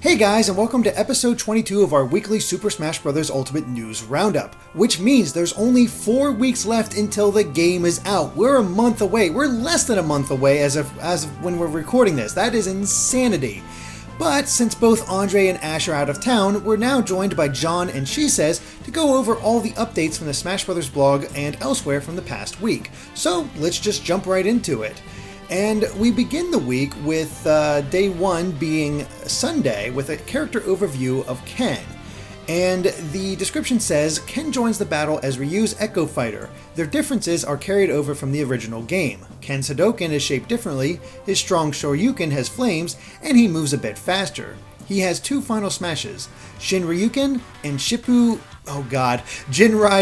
Hey guys, and welcome to episode 22 of our weekly Super Smash Bros. Ultimate News Roundup, which means there's only 4 weeks left until the game is out. We're a month away. We're less than a month away as of when we're recording this. That is insanity. But since both Andre and Ash are out of town, we're now joined by John and She Says to go over all the updates from the Smash Bros. Blog and elsewhere from the past week. So let's just jump right into it. And we begin the week with day one being Sunday with a character overview of Ken. And the description says, Ken joins the battle as Ryu's Echo Fighter. Their differences are carried over from the original game. Ken's Hadouken is shaped differently, his strong Shoryuken has flames, and he moves a bit faster. He has 2 final smashes, Shinryuken and Jinrai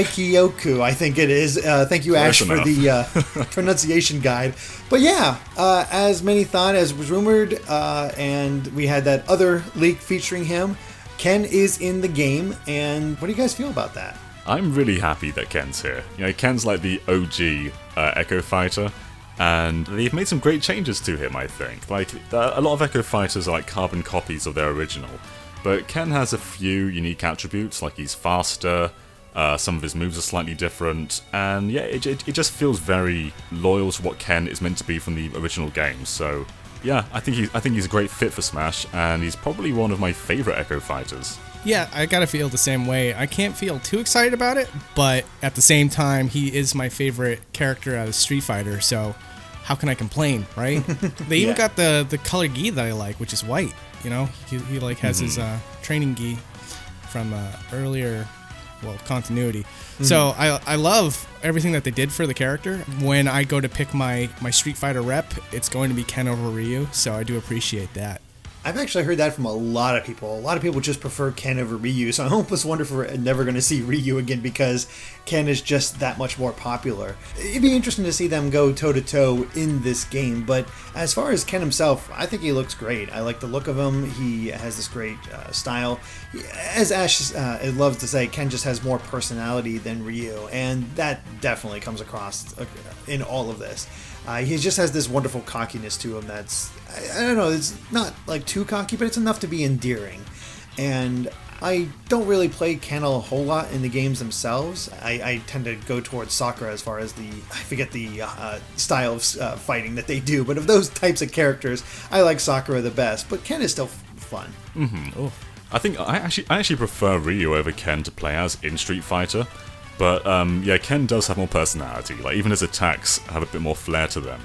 Kyoku, I think it is. Thank you, Ash, for the pronunciation guide. But yeah, as many thought, as was rumored, and we had that other leak featuring him, Ken is in the game, and what do you guys feel about that? I'm really happy that Ken's here. You know, Ken's like the OG Echo Fighter, and they've made some great changes to him, I think. Like, a lot of Echo Fighters are like carbon copies of their original, but Ken has a few unique attributes, like he's faster, some of his moves are slightly different, and yeah, it just feels very loyal to what Ken is meant to be from the original game. So yeah, I think he's a great fit for Smash, and he's probably one of my favorite Echo Fighters. Yeah, I gotta feel the same way. I can't feel too excited about it, but at the same time, he is my favorite character out of Street Fighter, so how can I complain, right? They even got the color gi that I like, which is white. You know, he like has his training gi from earlier, continuity. So I love everything that they did for the character. When I go to pick my Street Fighter rep, it's going to be Ken over Ryu, so I do appreciate that. I've actually heard that from a lot of people. A lot of people just prefer Ken over Ryu, so I almost wonder if we're never going to see Ryu again because Ken is just that much more popular. It'd be interesting to see them go toe-to-toe in this game, but as far as Ken himself, I think he looks great. I like the look of him. He has this great style. As Ash loves to say, Ken just has more personality than Ryu, and that definitely comes across in all of this. He just has this wonderful cockiness to him that's, I don't know, it's not like too cocky, but it's enough to be endearing. And I don't really play Ken a whole lot in the games themselves. I tend to go towards Sakura as far as I forget the style of fighting that they do, but of those types of characters, I like Sakura the best, but Ken is still fun. Mm-hmm. I think I actually prefer Ryu over Ken to play as in Street Fighter. But yeah, Ken does have more personality, like even his attacks have a bit more flair to them.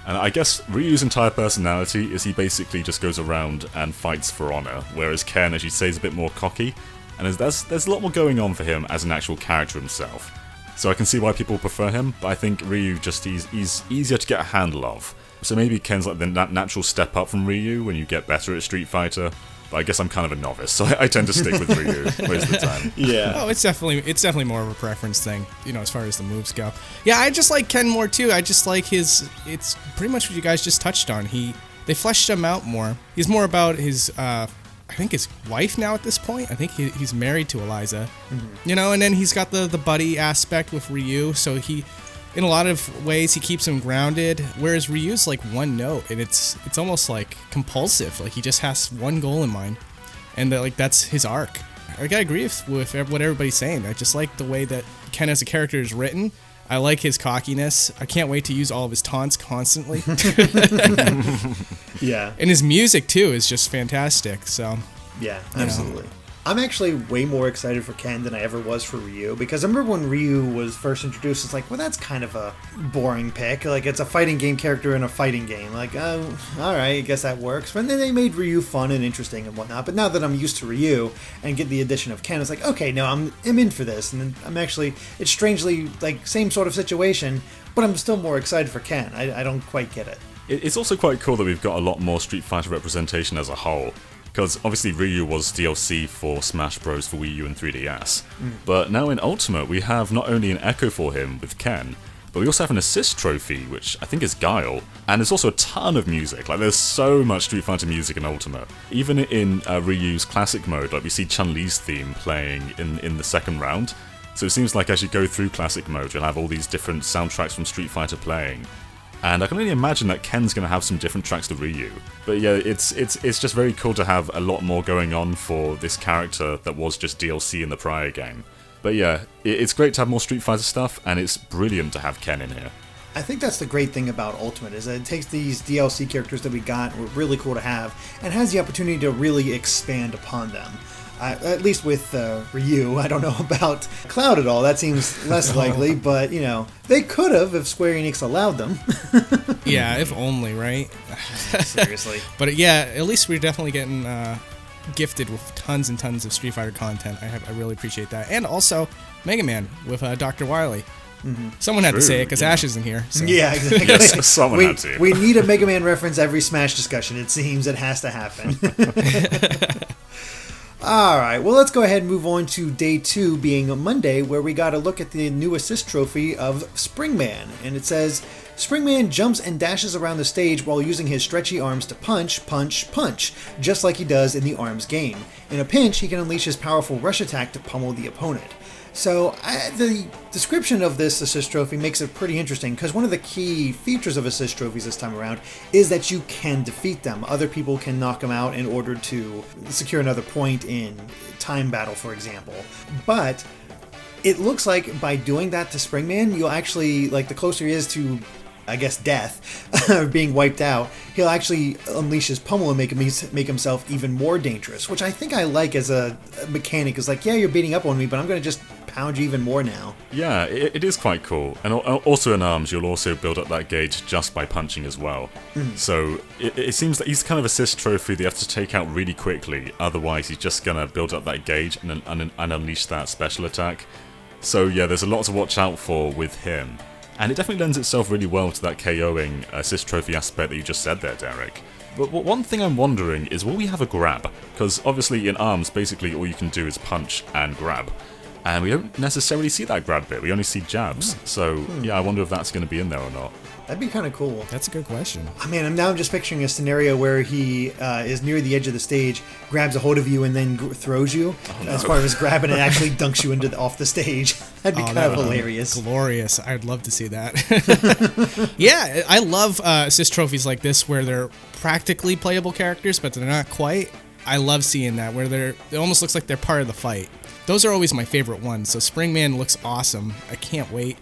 And I guess Ryu's entire personality is he basically just goes around and fights for honor, whereas Ken, as you say, is a bit more cocky, and there's a lot more going on for him as an actual character himself. So I can see why people prefer him, but I think Ryu he's easier to get a handle of. So maybe Ken's like the natural step up from Ryu when you get better at Street Fighter. But I guess I'm kind of a novice, so I tend to stick with Ryu most of the time. Yeah. Oh, it's definitely more of a preference thing, you know, as far as the moves go. Yeah, I just like Ken more too. I just like it's pretty much what you guys just touched on. They fleshed him out more. He's more about his, I think his wife now at this point. I think he's married to Eliza, you know, and then he's got the buddy aspect with Ryu, so in a lot of ways, he keeps him grounded, whereas Ryu's like one note, and it's almost like compulsive. Like he just has one goal in mind, and that's his arc. I gotta agree with what everybody's saying. I just like the way that Ken as a character is written. I like his cockiness. I can't wait to use all of his taunts constantly. Yeah. And his music too is just fantastic. So yeah, absolutely. You know. I'm actually way more excited for Ken than I ever was for Ryu, because I remember when Ryu was first introduced, it's like, well, that's kind of a boring pick. Like, it's a fighting game character in a fighting game. Like, all right, I guess that works. But then they made Ryu fun and interesting and whatnot. But now that I'm used to Ryu and get the addition of Ken, it's like, okay, no, I'm in for this. And then it's strangely, like, same sort of situation, but I'm still more excited for Ken. I don't quite get it. It's also quite cool that we've got a lot more Street Fighter representation as a whole. Because obviously Ryu was DLC for Smash Bros. For Wii U and 3DS. But now in Ultimate we have not only an echo for him with Ken, but we also have an assist trophy, which I think is Guile. And there's also a ton of music. Like, there's so much Street Fighter music in Ultimate. Even in Ryu's classic mode, like we see Chun-Li's theme playing in the second round. So it seems like as you go through classic mode, you'll have all these different soundtracks from Street Fighter playing. And I can only imagine that Ken's going to have some different tracks to Ryu. But yeah, it's just very cool to have a lot more going on for this character that was just DLC in the prior game. But yeah, it's great to have more Street Fighter stuff, and it's brilliant to have Ken in here. I think that's the great thing about Ultimate, is that it takes these DLC characters that we got, were really cool to have, and has the opportunity to really expand upon them. At least with Ryu. I don't know about Cloud at all. That seems less likely, but, you know, they could have if Square Enix allowed them. Yeah, if only, right? Seriously. But yeah, at least we're definitely getting gifted with tons and tons of Street Fighter content. I really appreciate that. And also, Mega Man with Dr. Wily. Mm-hmm. Someone had to say it because Ash isn't here. So. Yeah, exactly. Yes, someone had to. We need a Mega Man reference every Smash discussion. It seems it has to happen. Alright, well, let's go ahead and move on to day 2, being Monday, where we got a look at the new assist trophy of Springman. And it says, Springman jumps and dashes around the stage while using his stretchy arms to punch, punch, punch, just like he does in the ARMS game. In a pinch, he can unleash his powerful rush attack to pummel the opponent. So, the description of this assist trophy makes it pretty interesting, because one of the key features of assist trophies this time around is that you can defeat them. Other people can knock them out in order to secure another point in time battle, for example. But it looks like by doing that to Springman, you'll actually, like, the closer he is to, I guess, death, or being wiped out, he'll actually unleash his pummel and make himself even more dangerous, which I think I like as a mechanic. Is like, yeah, you're beating up on me, but I'm going to just pound you even more now. Yeah, it is quite cool. And also in ARMS, you'll also build up that gauge just by punching as well. So it seems that he's kind of assist trophy that you have to take out really quickly, otherwise he's just going to build up that gauge and unleash that special attack. So yeah, there's a lot to watch out for with him. And it definitely lends itself really well to that KOing assist trophy aspect that you just said there, Derek. But one thing I'm wondering is, will we have a grab? Because obviously in ARMS, basically all you can do is punch and grab. And we don't necessarily see that grab bit, we only see jabs. So yeah, I wonder if that's going to be in there or not. That'd be kind of cool. That's a good question. I mean, I'm just picturing a scenario where he is near the edge of the stage, grabs a hold of you, and then throws you as part of his grab, and it actually dunks you off the stage. That'd be kind of hilarious. Glorious. I'd love to see that. Yeah, I love assist trophies like this where they're practically playable characters, but they're not quite. I love seeing that, where it almost looks like they're part of the fight. Those are always my favorite ones. So Springman looks awesome. I can't wait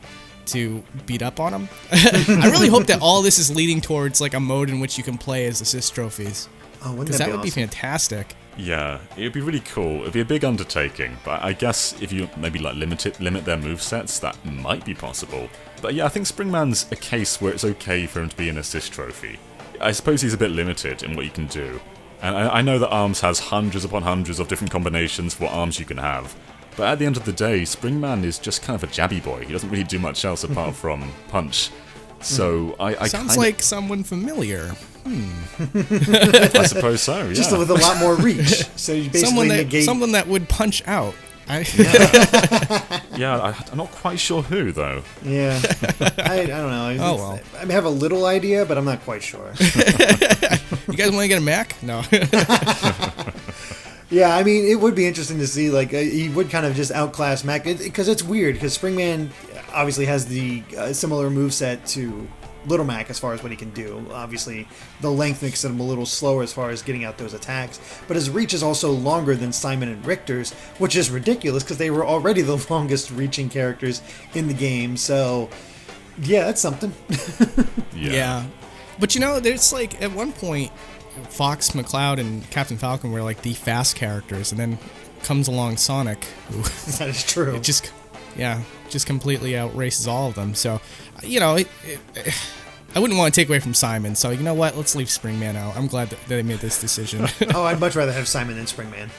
to beat up on him. I really hope that all this is leading towards like a mode in which you can play as assist trophies. Oh, wouldn't because that would be be awesome? Fantastic. Yeah, it would be really cool. It'd be a big undertaking, but I guess if you maybe like limit their movesets, that might be possible. But yeah, I think Springman's a case where it's okay for him to be an assist trophy. I suppose he's a bit limited in what you can do. And I know that ARMS has hundreds upon hundreds of different combinations for what arms you can have. But at the end of the day, Springman is just kind of a jabby boy. He doesn't really do much else apart from punch. So I Sounds like someone familiar. I suppose so, yeah. Just with a lot more reach. So you basically negate... Someone that would punch out. Yeah, I'm not quite sure who, though. Yeah. I don't know. Oh, well. I have a little idea, but I'm not quite sure. You guys want to get a Mac? No. Yeah, I mean, it would be interesting to see, like, he would kind of just outclass Mac, because it's weird, because Springman obviously has the similar moveset to Little Mac as far as what he can do. Obviously, the length makes him a little slower as far as getting out those attacks, but his reach is also longer than Simon and Richter's, which is ridiculous, because they were already the longest reaching characters in the game, so, yeah, that's something. Yeah. But, you know, there's, like, at one point... Fox, McCloud, and Captain Falcon were like the fast characters, and then comes along Sonic, who that is true. It just completely outraces all of them. So, you know, I wouldn't want to take away from Simon. So, you know what? Let's leave Springman out. I'm glad that they made this decision. Oh, I'd much rather have Simon than Springman.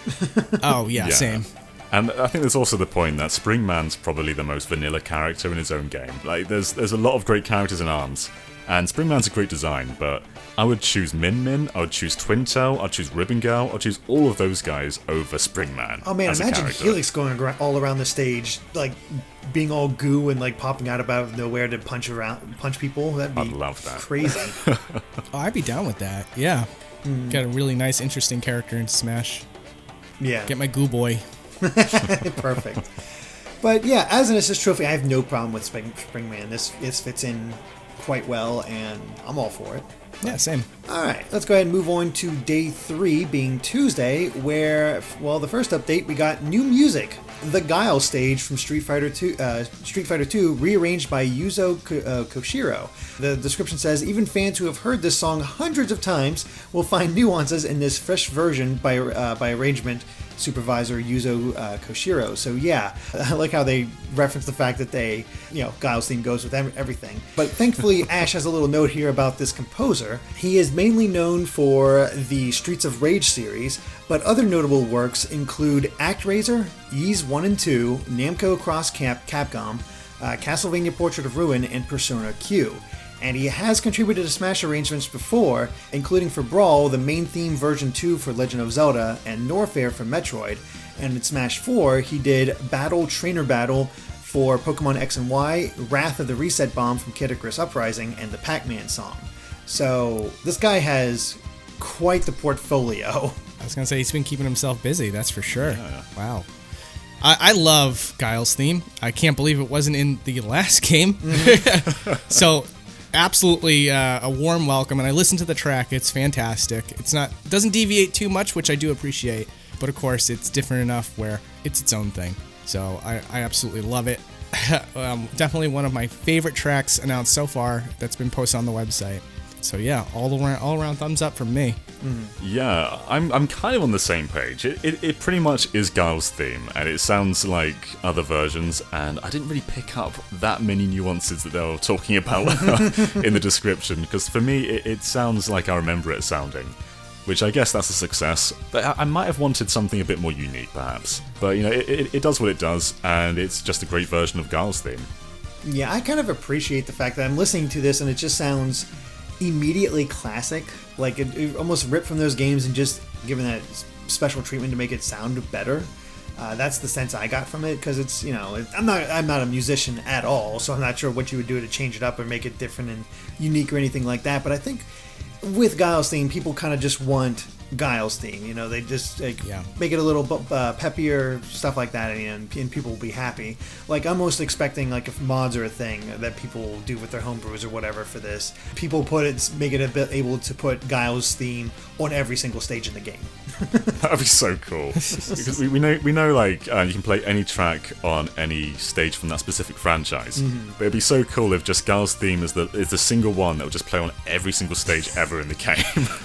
Oh, yeah, same. And I think there's also the point that Springman's probably the most vanilla character in his own game. Like, there's a lot of great characters in ARMS, and Springman's a great design, but I would choose Min Min, I would choose Twintail, I'd choose Ribbon Gal, I'd choose all of those guys over Springman. Oh man, imagine Helix going all around the stage, like being all goo and like popping out of nowhere to punch people. That'd be I'd love that. Crazy. Oh, I'd be down with that. Yeah. Got a really nice, interesting character in Smash. Yeah. Get my goo boy. Perfect. But yeah, as an assist trophy, I have no problem with Springman. This fits in quite well, and I'm all for it. Yeah, same. Alright, let's go ahead and move on to day 3, being Tuesday, where, well, the first update, we got new music. The Guile stage from Street Fighter 2, rearranged by Yuzo Koshiro. The description says, even fans who have heard this song hundreds of times will find nuances in this fresh version by arrangement supervisor Yuzo Koshiro. So yeah, I like how they reference the fact that they, Guile's theme goes with everything. But thankfully, Ash has a little note here about this composer. He is mainly known for the Streets of Rage series, but other notable works include ActRaiser, Ys 1 and 2, Namco Cross Capcom, Castlevania Portrait of Ruin, and Persona Q. And he has contributed to Smash arrangements before, including for Brawl, the main theme version 2 for Legend of Zelda, and Norfair for Metroid. And in Smash 4, he did Battle Trainer Battle for Pokemon X and Y, Wrath of the Reset Bomb from Kid Icarus Uprising, and the Pac-Man song. So this guy has quite the portfolio. I was going to say, he's been keeping himself busy, that's for sure. Yeah. Wow. I love Guile's theme. I can't believe it wasn't in the last game. Mm-hmm. So, absolutely a warm welcome, and I listened to the track. It's fantastic. It doesn't deviate too much, which I do appreciate, but of course it's different enough where it's its own thing. So I absolutely love it. Definitely one of my favorite tracks announced so far that's been posted on the website. So yeah, all around thumbs up from me. Yeah, I'm kind of on the same page. It pretty much is Guile's theme, and it sounds like other versions, and I didn't really pick up that many nuances that they were talking about in the description, because for me, it sounds like I remember it sounding, which I guess that's a success. But I might have wanted something a bit more unique, perhaps. But, it does what it does, and it's just a great version of Guile's theme. Yeah, I kind of appreciate the fact that I'm listening to this, and it just sounds immediately classic, like it almost ripped from those games and just given that special treatment to make it sound better. That's the sense I got from it, because it's, I'm not a musician at all, so I'm not sure what you would do to change it up or make it different and unique or anything like that. But I think with Guile's theme, people kind of just want Guile's theme. They just make it a little peppier, stuff like that, and people will be happy. Like, I'm most expecting, like, if mods are a thing that people do with their homebrews or whatever for this, people make it able to put Guile's theme on every single stage in the game. That'd be so cool. Because we know like you can play any track on any stage from that specific franchise. Mm-hmm. But it'd be so cool if just Guile's theme is the single one that would just play on every single stage ever in the game.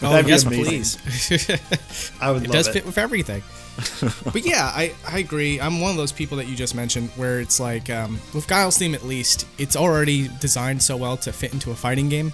Oh, yes, please. I would love it. It does fit with everything. But yeah, I agree. I'm one of those people that you just mentioned where it's like, with Guile's theme at least, it's already designed so well to fit into a fighting game,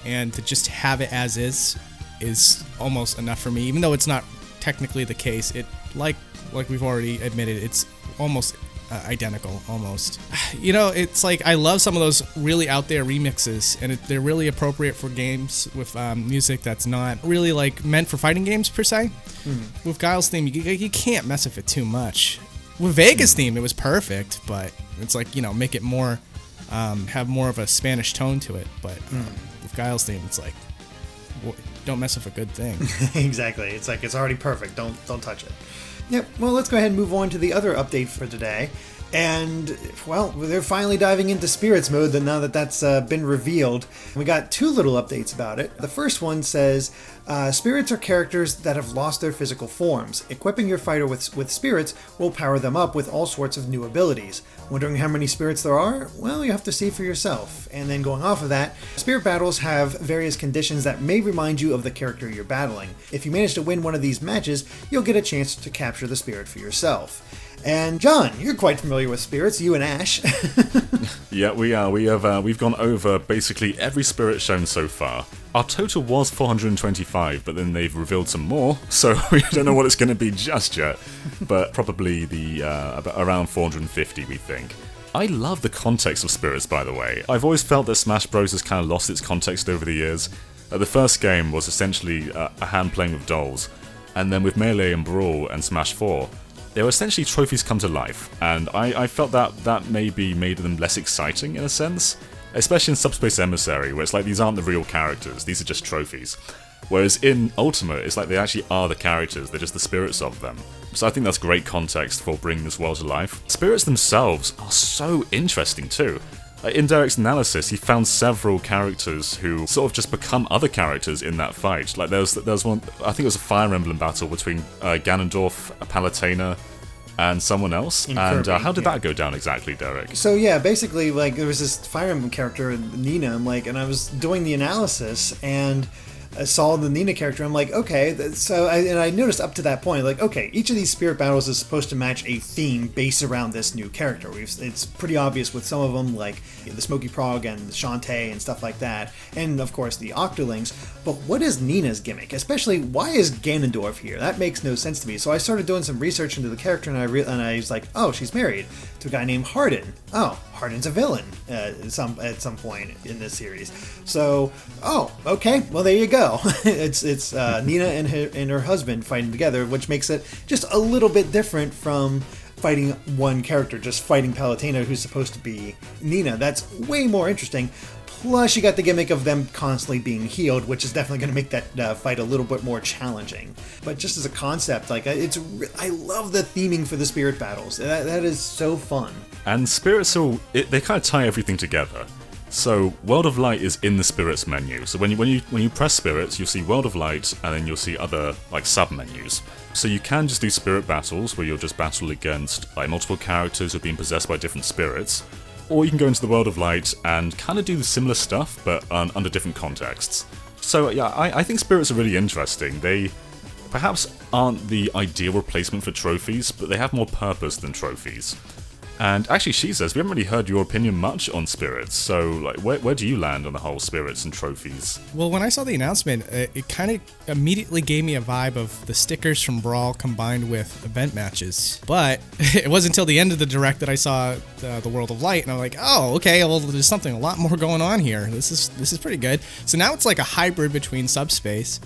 and to just have it as is almost enough for me, even though it's not technically the case. It like we've already admitted, it's almost identical, almost. It's like I love some of those really out there remixes, and they're really appropriate for games with music that's not really like meant for fighting games per se. Mm-hmm. With Guile's theme, you can't mess with it too much. With Vega's theme, it was perfect, but it's like, make it more have more of a Spanish tone to it. But with Guile's theme, it's like, don't mess with a good thing. Exactly. It's like, it's already perfect. Don't touch it. Yep. Well, let's go ahead and move on to the other update for today. And, well, they're finally diving into Spirits mode now that that's been revealed. We got 2 little updates about it. The first one says, Spirits are characters that have lost their physical forms. Equipping your fighter with Spirits will power them up with all sorts of new abilities. Wondering how many Spirits there are? Well, you have to see for yourself. And then going off of that, Spirit battles have various conditions that may remind you of the character you're battling. If you manage to win one of these matches, you'll get a chance to capture the Spirit for yourself. And John, you're quite familiar with Spirits, you and Ash. Yeah, we are. We've gone over basically every Spirit shown so far. Our total was 425, but then they've revealed some more, so we don't know what it's going to be just yet. But probably around 450, we think. I love the context of Spirits, by the way. I've always felt that Smash Bros. Has kind of lost its context over the years. The first game was essentially a hand playing with dolls, and then with Melee and Brawl and Smash 4, they were essentially trophies come to life, and I felt that maybe made them less exciting in a sense, especially in Subspace Emissary, where it's like these aren't the real characters, these are just trophies. Whereas in Ultimate, it's like they actually are the characters, they're just the spirits of them. So I think that's great context for bringing this world to life. Spirits themselves are so interesting too. In Derek's analysis, he found several characters who sort of just become other characters in that fight. Like there was one, I think it was a Fire Emblem battle between Ganondorf, Palutena, and someone else. And Kirby, how did that go down exactly, Derek? So yeah, basically, like there was this Fire Emblem character, Nina, and I was doing the analysis, and I saw the Nina character. I'm like, okay, so I noticed up to that point, like, okay, each of these spirit battles is supposed to match a theme based around this new character. It's pretty obvious with some of them, like the Smoky Prog and the Shantae and stuff like that, and of course the Octolings. But what is Nina's gimmick? Especially, why is Ganondorf here? That makes no sense to me. So I started doing some research into the character, and I was like, oh, she's married to a guy named Hardin. Oh, Hardin's a villain at some point in this series. So, oh, okay, well there you go. It's Nina and her husband fighting together, which makes it just a little bit different from fighting one character, just fighting Palutena, who's supposed to be Nina. That's way more interesting. Plus, you got the gimmick of them constantly being healed, which is definitely going to make that fight a little bit more challenging. But just as a concept, like I love the theming for the spirit battles. That is so fun. And spirits they kind of tie everything together. So World of Light is in the spirits menu. So when you press spirits, you'll see World of Light, and then you'll see other like sub menus. So you can just do spirit battles where you'll just battle against like multiple characters who are being possessed by different spirits. Or you can go into the World of Light and kind of do the similar stuff, but under different contexts. So yeah, I think spirits are really interesting. They perhaps aren't the ideal replacement for trophies, but they have more purpose than trophies. And actually, she says, we haven't really heard your opinion much on spirits, so like, where do you land on the whole spirits and trophies? Well, when I saw the announcement, it kind of immediately gave me a vibe of the stickers from Brawl combined with event matches. But it wasn't until the end of the Direct that I saw the World of Light, and I'm like, oh, okay, well, there's something a lot more going on here. This is pretty good. So now it's like a hybrid between Subspace,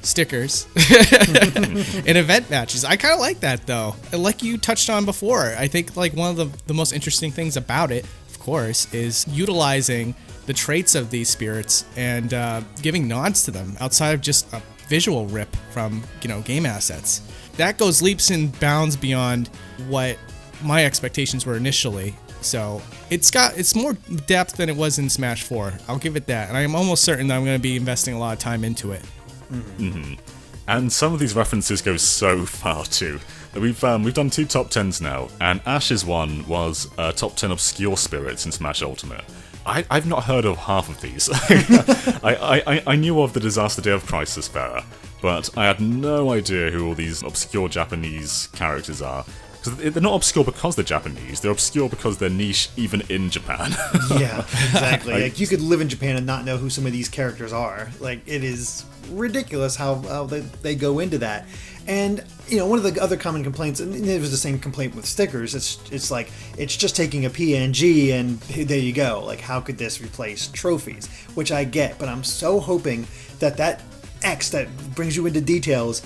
stickers, and event matches. I kind of like that, though. Like you touched on before, I think like one of the most interesting things about it, of course, is utilizing the traits of these spirits and giving nods to them outside of just a visual rip from game assets. That goes leaps and bounds beyond what my expectations were initially. So it's more depth than it was in Smash 4. I'll give it that, and I'm almost certain that I'm going to be investing a lot of time into it. Mm-hmm. And some of these references go so far too. We've done 2 top 10s now, and Ash's one was top 10 obscure spirits in Smash Ultimate. I've not heard of half of these. I knew of the Disaster Day of Crisis Bearer, but I had no idea who all these obscure Japanese characters are. Because they're not obscure because they're Japanese, they're obscure because they're niche even in Japan. Yeah, exactly. Like you could live in Japan and not know who some of these characters are. Like, it is ridiculous how they go into that. And, one of the other common complaints, and it was the same complaint with stickers, it's like, it's just taking a PNG and there you go. Like, how could this replace trophies? Which I get, but I'm so hoping that X that brings you into details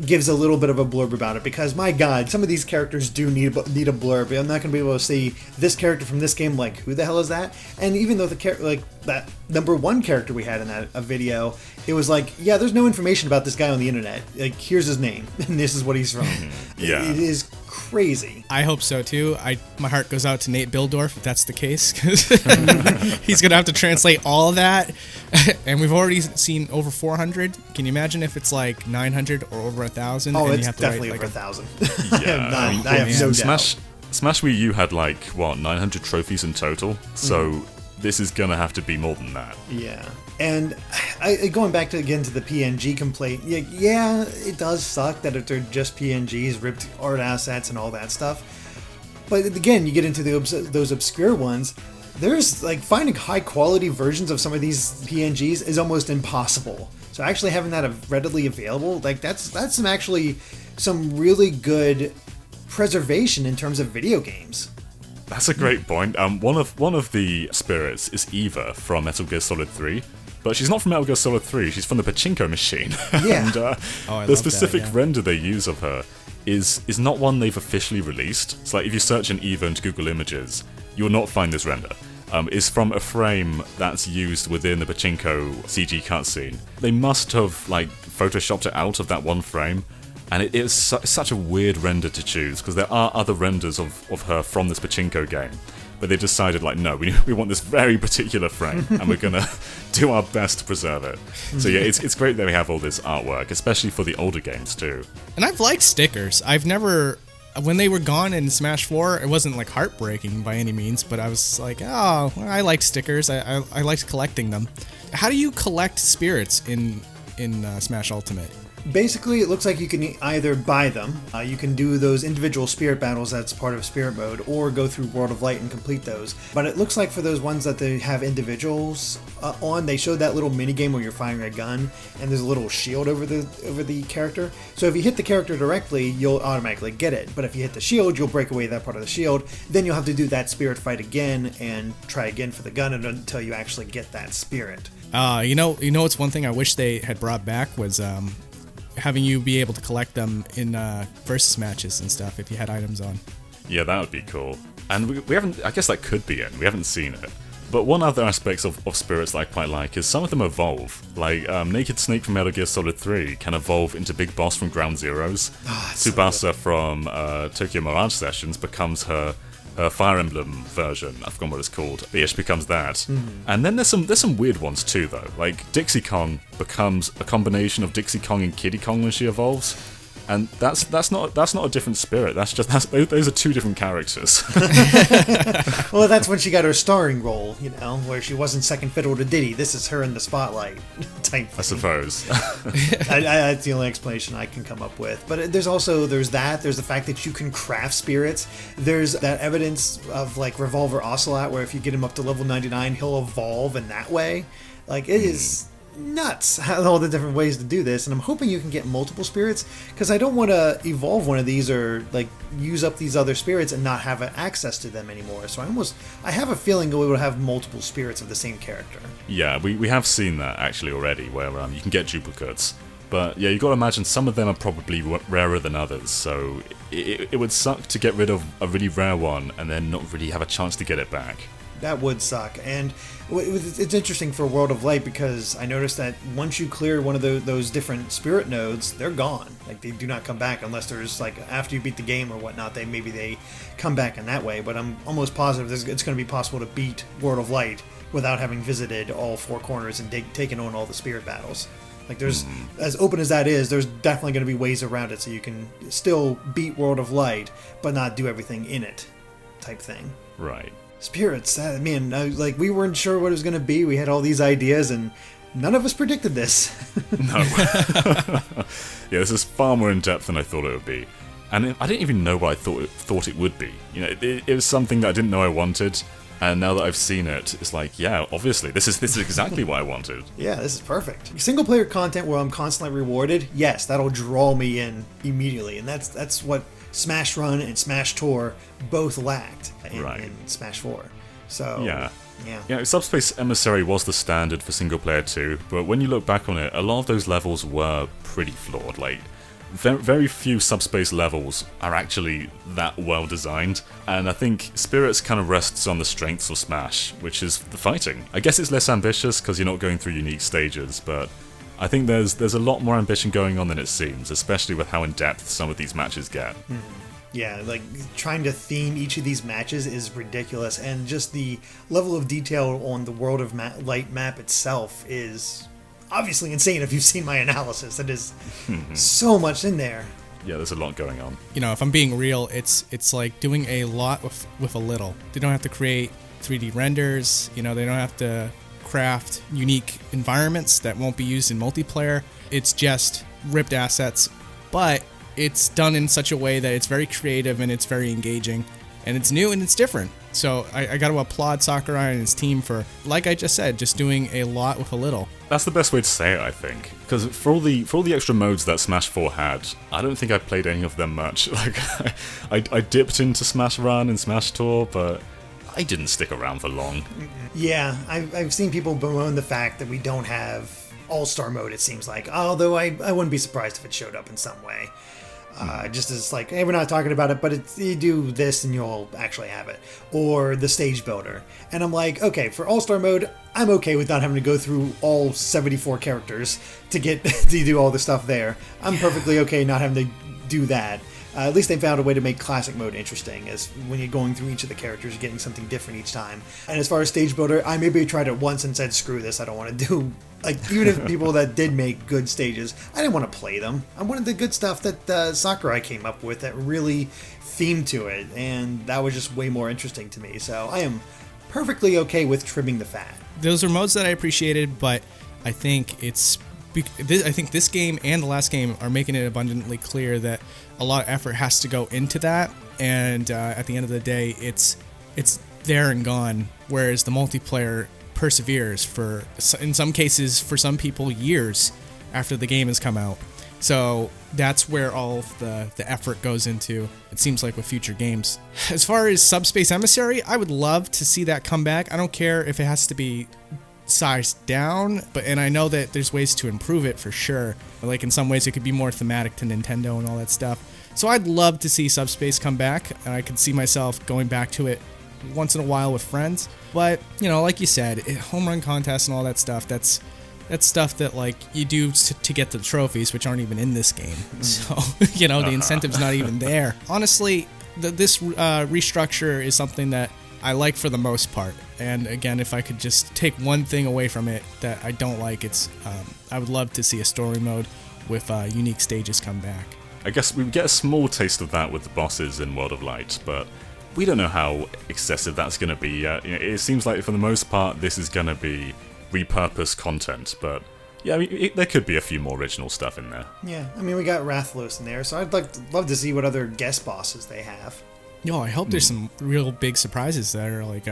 gives a little bit of a blurb about it, because my god, some of these characters do need a blurb. I'm not going to be able to see this character from this game, like, who the hell is that? And even though that number 1 character we had in that video, it was like, yeah, there's no information about this guy on the internet. Like, here's his name, and this is what he's from. Yeah. It is crazy. I hope so too. My heart goes out to Nate Bildorf if that's the case, because he's gonna have to translate all of that, and we've already seen over 400. Can you imagine if it's like 900 or over 1,000? Oh, and it's you have to definitely write, over 1,000. Yeah, I have no doubt. Smash Wii U had 900 trophies in total, so this is gonna have to be more than that. Yeah. And going back to the PNG complaint, yeah, it does suck that they're just PNGs, ripped art assets and all that stuff. But again, you get into those obscure ones, there's finding high quality versions of some of these PNGs is almost impossible. So actually having that readily available, that's some really good preservation in terms of video games. That's a great point. One of the spirits is Eva from Metal Gear Solid 3. But she's not from Metal Gear Solid 3, she's from the pachinko machine. Yeah. And the specific render they use of her is not one they've officially released. It's like if you search an Eva into Google Images, you will not find this render. It's from a frame that's used within the pachinko CG cutscene. They must have photoshopped it out of that one frame, and it is such a weird render to choose, because there are other renders of her from this pachinko game. but they decided, like, no, we want this very particular frame, and we're gonna do our best to preserve it. So yeah, it's great that we have all this artwork, especially for the older games too. And I've liked stickers. I've never, when they were gone in Smash 4, it wasn't like heartbreaking by any means, but I was like, oh, I like stickers. I liked collecting them. How do you collect spirits in Smash Ultimate? Basically, it looks like you can either buy them, you can do those individual spirit battles that's part of spirit mode, or go through World of Light and complete those. But it looks like for those ones that they have individuals on, they showed that little mini game where you're firing a gun and there's a little shield over the character. So if you hit the character directly, you'll automatically get it. But if you hit the shield, you'll break away that part of the shield. Then you'll have to do that spirit fight again and try again for the gun until you actually get that spirit. You know, it's one thing I wish they had brought back was having you be able to collect them in versus matches and stuff if you had items on. Yeah, that would be cool. And we haven't, I guess that could be in, we haven't seen it. But one other aspect of spirits that I quite like is some of them evolve. Like, Naked Snake from Metal Gear Solid 3 can evolve into Big Boss from Ground Zeroes. Tsubasa from Tokyo Mirage Sessions becomes her Fire Emblem version. I've forgotten what it's called. But yeah, she becomes that. And then there's some weird ones too, though. Like Dixie Kong becomes a combination of Dixie Kong and Kiddy Kong when she evolves, and that's not a different spirit. Those are two different characters. Well, that's when she got her starring role, you know, where she wasn't second fiddle to Diddy. This is her in the spotlight type thing. I suppose. That's the only explanation I can come up with. But there's the fact that you can craft spirits. There's that evidence of like Revolver Ocelot, where if you get him up to level 99, he'll evolve in that way. Like, it is nuts all the different ways to do this, and I'm hoping you can get multiple spirits, because I don't want to evolve one of these or like use up these other spirits and not have access to them anymore. So I have a feeling we will have multiple spirits of the same character. Yeah, we have seen that actually already, where you can get duplicates. But yeah, you got to imagine some of them are probably rarer than others, so it would suck to get rid of a really rare one and then not really have a chance to get it back. That would suck. And it's interesting for World of Light, because I noticed that once you clear one of those different spirit nodes, they're gone. Like, they do not come back unless there's, like, after you beat the game or whatnot, they come back in that way. But I'm almost positive it's going to be possible to beat World of Light without having visited all four corners and taken on all the spirit battles. Like, there's, as open as that is, there's definitely going to be ways around it so you can still beat World of Light, but not do everything in it, type thing. Right. Spirits, like, we weren't sure what it was going to be. We had all these ideas, and none of us predicted this. No. Yeah, this is far more in depth than I thought it would be. And I didn't even know what I thought it would be. You know, it was something that I didn't know I wanted, and now that I've seen it, it's like, yeah, obviously, this is exactly what I wanted. Yeah, this is perfect. Single-player content where I'm constantly rewarded, yes, that'll draw me in immediately, and that's what Smash Run and Smash Tour both lacked in Smash 4. So yeah, Subspace Emissary was the standard for single player too, but when you look back on it, a lot of those levels were pretty flawed. Like, very few subspace levels are actually that well designed, and I think Spirits kind of rests on the strengths of Smash, which is the fighting. I guess it's less ambitious because you're not going through unique stages, but I think there's a lot more ambition going on than it seems, especially with how in-depth some of these matches get. Yeah, like, trying to theme each of these matches is ridiculous, and just the level of detail on the World of Light map itself is obviously insane if you've seen my analysis. It is so much in there. Yeah, there's a lot going on. You know, if I'm being real, it's like doing a lot with a little. They don't have to create 3D renders, you know, they don't have to craft unique environments that won't be used in multiplayer. It's just ripped assets, but it's done in such a way that it's very creative and it's very engaging, and it's new and it's different. So I got to applaud Sakurai and his team for, like I just said, just doing a lot with a little. That's the best way to say it, I think. Because for all the extra modes that Smash 4 had, I don't think I played any of them much. Like, I dipped into Smash Run and Smash Tour, but I didn't stick around for long. Yeah, I've seen people bemoan the fact that we don't have All-Star mode, it seems like. Although I wouldn't be surprised if it showed up in some way. Just as like, hey, we're not talking about it, but you do this and you'll actually have it. Or the stage builder. And I'm like, okay, for All-Star mode, I'm okay with not having to go through all 74 characters to get to do all the stuff there. I'm perfectly okay not having to do that. At least they found a way to make classic mode interesting, as when you're going through each of the characters, you're getting something different each time. And as far as stage builder, I maybe tried it once and said, screw this, I don't want to do... Like, even if people that did make good stages, I didn't want to play them. I wanted the good stuff that Sakurai came up with that really themed to it, and that was just way more interesting to me. So I am perfectly okay with trimming the fat. Those are modes that I appreciated, but I think I think this game and the last game are making it abundantly clear that a lot of effort has to go into that, and at the end of the day, it's there and gone, whereas the multiplayer perseveres for, in some cases, for some people, years after the game has come out. So that's where all of the effort goes into, it seems like, with future games. As far as Subspace Emissary, I would love to see that come back. I don't care if it has to be sized down, and I know that there's ways to improve it for sure. Like, in some ways it could be more thematic to Nintendo and all that stuff. So I'd love to see Subspace come back, and I could see myself going back to it once in a while with friends. But, you know, like you said, home run contests and all that stuff, that's stuff that, like, you do to get the trophies, which aren't even in this game. So, you know, the incentive's not even there. Honestly, this restructure is something that I like for the most part. And again, if I could just take one thing away from it that I don't like, it's I would love to see a story mode with unique stages come back. I guess we get a small taste of that with the bosses in World of Light, but we don't know how excessive that's going to be yet. You know, it seems like for the most part this is going to be repurposed content, but yeah, I mean, there could be a few more original stuff in there. Yeah, I mean, we got Rathalos in there, so I'd love to see what other guest bosses they have. No, I hope there's some real big surprises that are like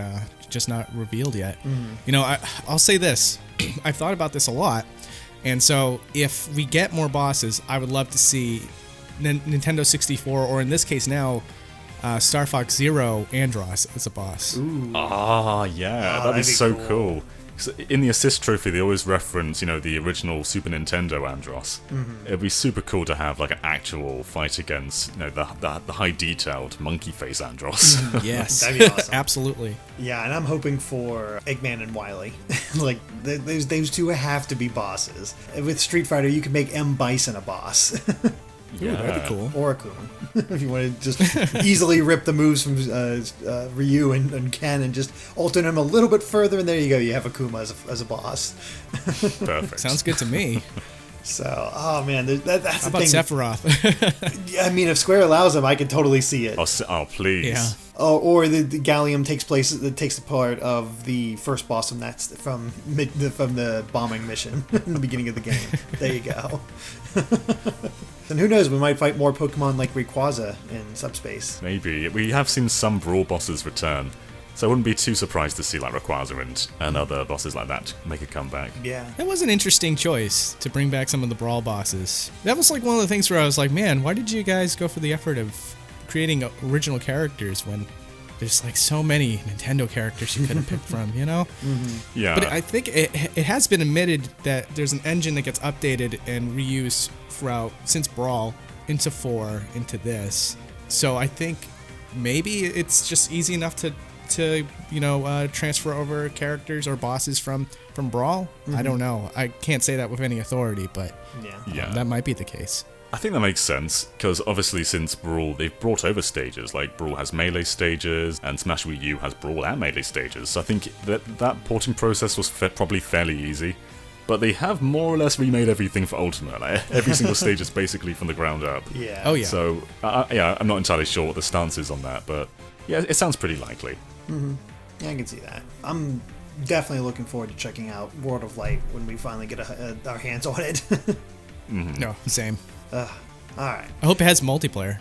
just not revealed yet. You know, I'll say this. I've thought about this a lot, and so if we get more bosses, I would love to see Nintendo 64, or in this case now, Star Fox Zero Andross as a boss. Ooh. That'd be so cool. In the assist trophy, they always reference, you know, the original Super Nintendo Andross. It'd be super cool to have like an actual fight against, you know, the high detailed monkey face Andross. Yes, that'd be awesome. Absolutely. Yeah, and I'm hoping for Eggman and Wily. Like, those two have to be bosses. With Street Fighter, you could make M. Bison a boss. Ooh, that'd be cool. Or a Kun. If you want to just easily rip the moves from Ryu and Ken and just alter them a little bit further, and there you go, you have Akuma as a boss. Perfect. Sounds good to me. So, oh man, that's the thing. How about Sephiroth? Yeah, I mean, if Square allows him, I could totally see it. Oh, please. Yeah. Oh, or the Gallium takes the part of the first boss, and that's from the bombing mission in the beginning of the game. There you go. And who knows, we might fight more Pokemon like Rayquaza in Subspace. Maybe. We have seen some Brawl bosses return, so I wouldn't be too surprised to see like Rayquaza and other bosses like that make a comeback. Yeah. That was an interesting choice to bring back some of the Brawl bosses. That was like one of the things where I was like, man, why did you guys go for the effort of creating original characters when there's like so many Nintendo characters you could have picked from, you know? Yeah. But I think it has been admitted that there's an engine that gets updated and reused throughout, since Brawl, into 4, into this. So I think maybe it's just easy enough to transfer over characters or bosses from Brawl. I don't know. I can't say that with any authority, but yeah, that might be the case. I think that makes sense, because obviously since Brawl, they've brought over stages. Like, Brawl has melee stages, and Smash Wii U has Brawl and melee stages. So I think that porting process was probably fairly easy. But they have more or less remade everything for Ultimate. Like, every single stage is basically from the ground up. Yeah. Oh, yeah. So, I'm not entirely sure what the stance is on that, but yeah, it sounds pretty likely. Yeah, I can see that. I'm definitely looking forward to checking out World of Light when we finally get our hands on it. No, same. Alright. I hope it has multiplayer.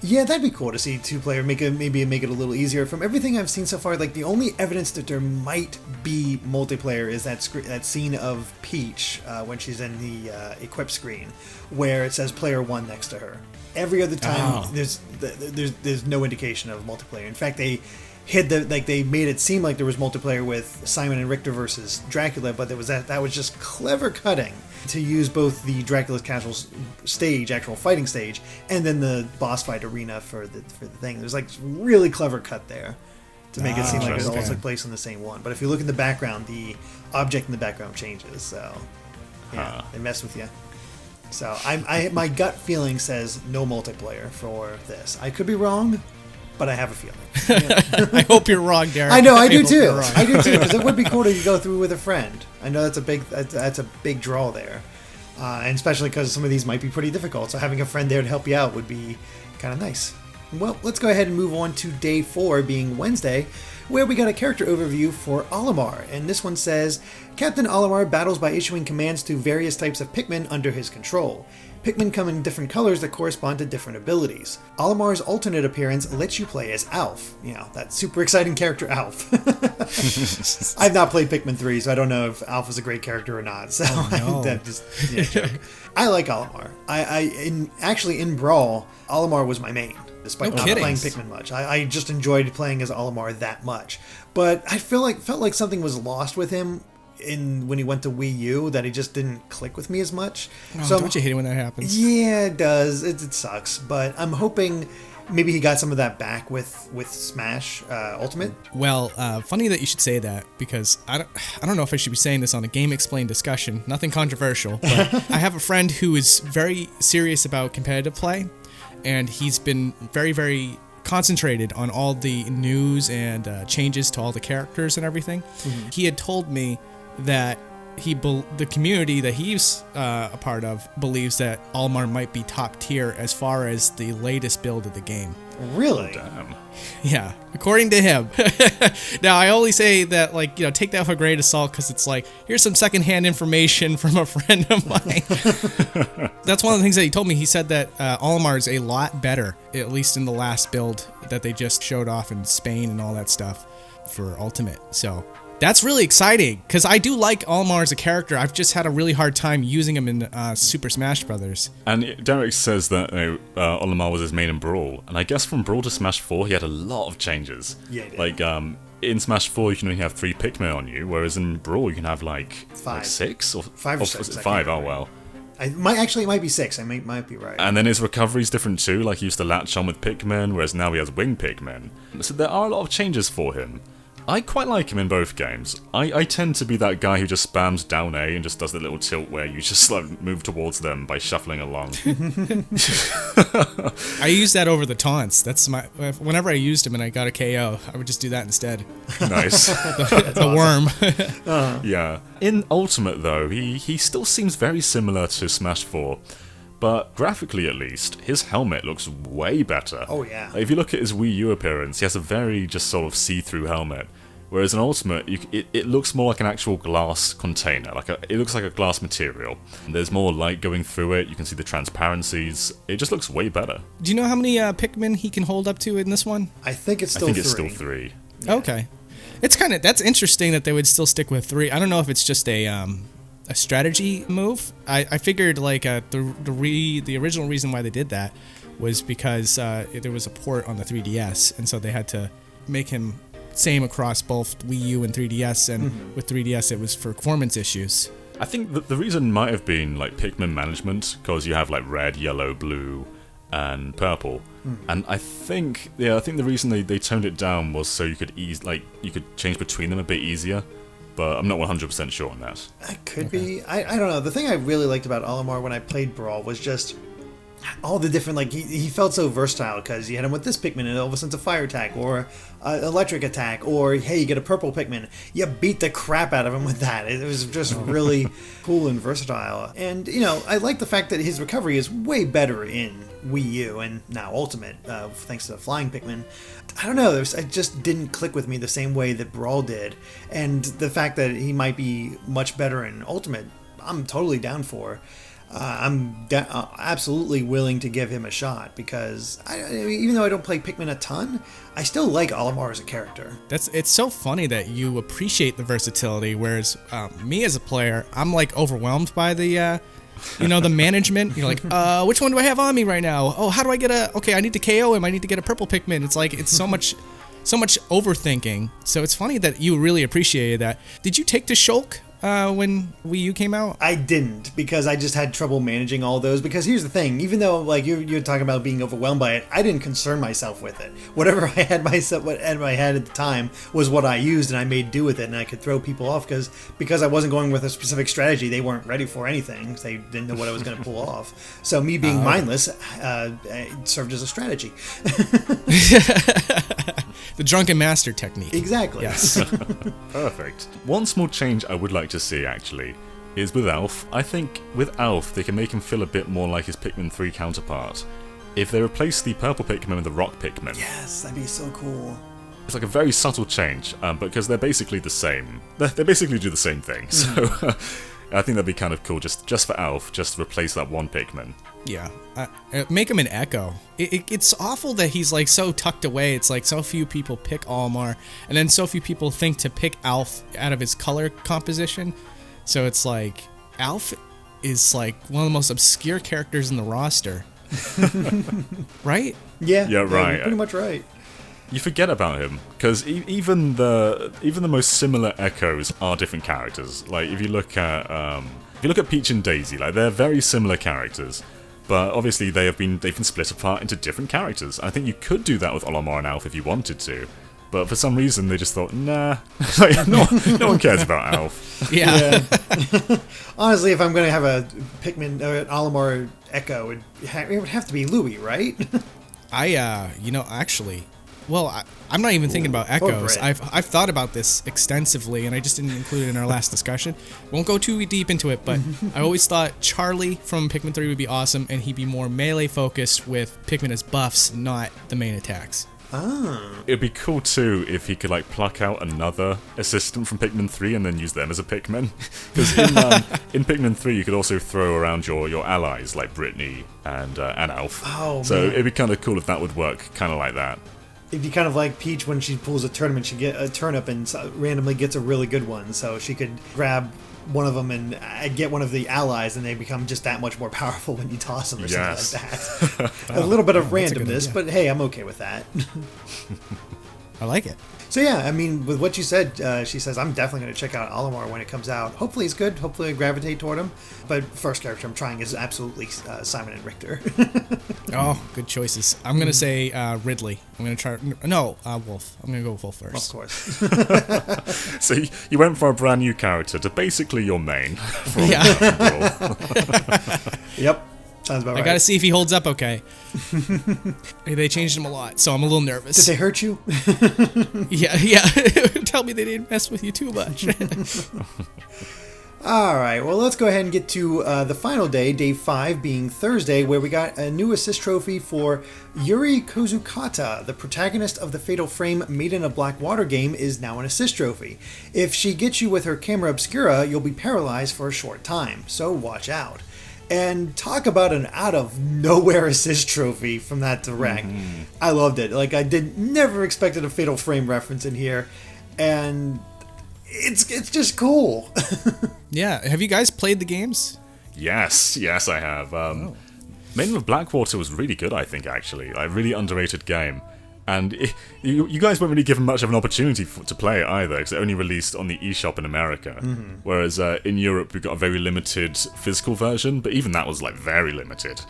Yeah, that'd be cool to see two-player, maybe make it a little easier. From everything I've seen so far, like, the only evidence that there might be multiplayer is that scene of Peach when she's in the equip screen, where it says Player 1 next to her. Every other time, there's no indication of multiplayer. In fact, they they made it seem like there was multiplayer with Simon and Richter versus Dracula, but that was just clever cutting to use both the Dracula's casual stage, actual fighting stage, and then the boss fight arena for the thing. There's like really clever cut there to make it seem like it all took place in the same one. But if you look in the background, the object in the background changes. So yeah, they mess with you. So my gut feeling says no multiplayer for this. I could be wrong, but I have a feeling. Yeah. I hope you're wrong, Derek. I know, I do too. You're wrong. I do too, because it would be cool to go through with a friend. I know that's a big draw there, and especially because some of these might be pretty difficult. So having a friend there to help you out would be kind of nice. Well, let's go ahead and move on to day 4, being Wednesday, where we got a character overview for Olimar, and this one says, Captain Olimar battles by issuing commands to various types of Pikmin under his control. Pikmin come in different colors that correspond to different abilities. Olimar's alternate appearance lets you play as Alf. You know, that super exciting character Alf. I've not played Pikmin 3, so I don't know if Alf is a great character or not. So that just joke. I like Olimar. Actually in Brawl, Olimar was my main. Despite not playing Pikmin much. I just enjoyed playing as Olimar that much. But I felt like something was lost with him when he went to Wii U, that he just didn't click with me as much. Oh, so don't you hate it when that happens? Yeah, it does. It sucks. But I'm hoping maybe he got some of that back with Smash Ultimate. Well, funny that you should say that, because I don't know if I should be saying this on a GameXplain discussion. Nothing controversial, but I have a friend who is very serious about competitive play, and he's been very, very concentrated on all the news and changes to all the characters and everything. Mm-hmm. He had told me that the community that he's a part of believes that Olimar might be top tier as far as the latest build of the game. Really? Oh, damn. Yeah, according to him. Now, I only say that, like, you know, take that with a grain of salt, because it's like, here's some secondhand information from a friend of mine. That's one of the things that he told me. He said that Olimar is a lot better, at least in the last build that they just showed off in Spain and all that stuff for Ultimate. So that's really exciting, because I do like Olimar as a character. I've just had a really hard time using him in Super Smash Brothers. And Derek says that Olimar was his main in Brawl, and I guess from Brawl to Smash 4 he had a lot of changes. Yeah, he did. Like in Smash 4 you can only have 3 Pikmin on you, whereas in Brawl you can have like 6 or 5 or 6. 5. Oh well. It might be 6. I might be right. And then his recovery's different too. Like he used to latch on with Pikmin, whereas now he has wing Pikmin. So there are a lot of changes for him. I quite like him in both games. I tend to be that guy who just spams down A and just does the little tilt where you just like move towards them by shuffling along. I use that over the taunts. That's whenever I used him and I got a KO, I would just do that instead. Nice. the worm. Yeah. In Ultimate though, he still seems very similar to Smash 4. But graphically, at least, his helmet looks way better. Oh, yeah. If you look at his Wii U appearance, he has a very just sort of see-through helmet. Whereas in Ultimate, it looks more like an actual glass container. It looks like a glass material. There's more light going through it. You can see the transparencies. It just looks way better. Do you know how many Pikmin he can hold up to in this one? I think it's still 3. It's still 3. Yeah. Okay. That's interesting that they would still stick with 3. I don't know if it's just a strategy move. I figured like the original reason why they did that was because there was a port on the 3DS, and so they had to make him same across both Wii U and 3DS, and with 3DS it was for performance issues. I think the reason might have been like Pikmin management, because you have like red, yellow, blue, and purple. And I think the reason they toned it down was so you could you could change between them a bit easier. But I'm not 100% sure on that. That could be. I don't know. The thing I really liked about Olimar when I played Brawl was just all the different, like, he felt so versatile, because you hit him with this Pikmin and all of a sudden it's a fire attack, or electric attack, or hey, you get a purple Pikmin. You beat the crap out of him with that. It was just really cool and versatile. And, you know, I like the fact that his recovery is way better in Wii U and now Ultimate, thanks to the flying Pikmin. I don't know, it just didn't click with me the same way that Brawl did. And the fact that he might be much better in Ultimate, I'm totally down for. I'm absolutely willing to give him a shot, because even though I don't play Pikmin a ton, I still like Olimar as a character. It's so funny that you appreciate the versatility, whereas me as a player, I'm like overwhelmed by the the management. You're like, which one do I have on me right now? Oh, how do I get I need to KO him, I need to get a purple Pikmin. It's like, it's so much overthinking. So it's funny that you really appreciated that. Did you take to Shulk when Wii U came out? I didn't, because I just had trouble managing all those. Because here's the thing, even though like you're talking about being overwhelmed by it, I didn't concern myself with it. Whatever I had at the time was what I used, and I made do with it, and I could throw people off because I wasn't going with a specific strategy. They weren't ready for anything. They didn't know what I was going to pull off. So me being mindless served as a strategy. The drunken master technique. Exactly. Yes. Perfect. One small change I would like to see, actually, is with Alf. I think with Alf, they can make him feel a bit more like his Pikmin 3 counterpart. If they replace the purple Pikmin with the rock Pikmin. Yes, that'd be so cool. It's like a very subtle change, because they're basically the same. They basically do the same thing, so I think that'd be kind of cool, just for Alf, just replace that one Pikmin. Yeah, make him an Echo. It's awful that he's like so tucked away. It's like so few people pick Olimar, and then so few people think to pick Alf out of his color composition. So it's like Alf is like one of the most obscure characters in the roster, right? Yeah, right. You're pretty much right. You forget about him, because even the most similar Echoes are different characters. Like if you look at Peach and Daisy, like they're very similar characters. But obviously they've been split apart into different characters. I think you could do that with Olimar and Alf if you wanted to. But for some reason they just thought, nah, like, no one cares about Alf. Yeah. Honestly, if I'm going to have a Pikmin or an Olimar Echo, it would have to be Louie, right? Actually, well, I'm not even thinking about Echoes. Brett. I've thought about this extensively, and I just didn't include it in our last discussion. Won't go too deep into it, but I always thought Charlie from Pikmin 3 would be awesome, and he'd be more melee focused with Pikmin as buffs, not the main attacks. It'd be cool too if he could like pluck out another assistant from Pikmin 3 and then use them as a Pikmin. Because in Pikmin 3 you could also throw around your allies like Brittany and Alf. Oh, so man. it'd be kind of cool if that would work, kind of like that. It'd be kind of like Peach when she pulls a tournament, she get a turnip and randomly gets a really good one. So she could grab one of them and get one of the allies, and they become just that much more powerful when you toss them or Yes. something like that. A little bit of That's a good randomness, idea. but hey, I'm okay with that. I like it. So yeah, I mean, with what you said, she says, I'm definitely going to check out Olimar when it comes out. Hopefully it's good. Hopefully I gravitate toward him. But first character I'm trying is absolutely Simon and Richter. Oh, good choices. I'm going to say Ridley. I'm going to try... No, Wolf. I'm going to go with Wolf first. Of course. So you went from a brand new character to basically your main. Yep. Sounds about right. I got to see if he holds up okay. They changed him a lot, so I'm a little nervous. Did they hurt you? Yeah. Tell me they didn't mess with you too much. All right, well, let's go ahead and get to the final day, day 5 being Thursday, where we got a new assist trophy for Yuri Kozukata. The protagonist of the Fatal Frame Maiden of Blackwater game is now an assist trophy. If she gets you with her camera obscura, you'll be paralyzed for a short time, so watch out. And talk about an out-of-nowhere assist trophy from that direct. I loved it. Like, I never expected a Fatal Frame reference in here, and it's just cool. Yeah. Have you guys played the games? Yes, I have. Maiden of Blackwater was really good, I think, actually. A really underrated game. And you guys weren't really given much of an opportunity to play it either, because it only released on the eShop in America. Whereas in Europe, we got a very limited physical version, but even that was like very limited.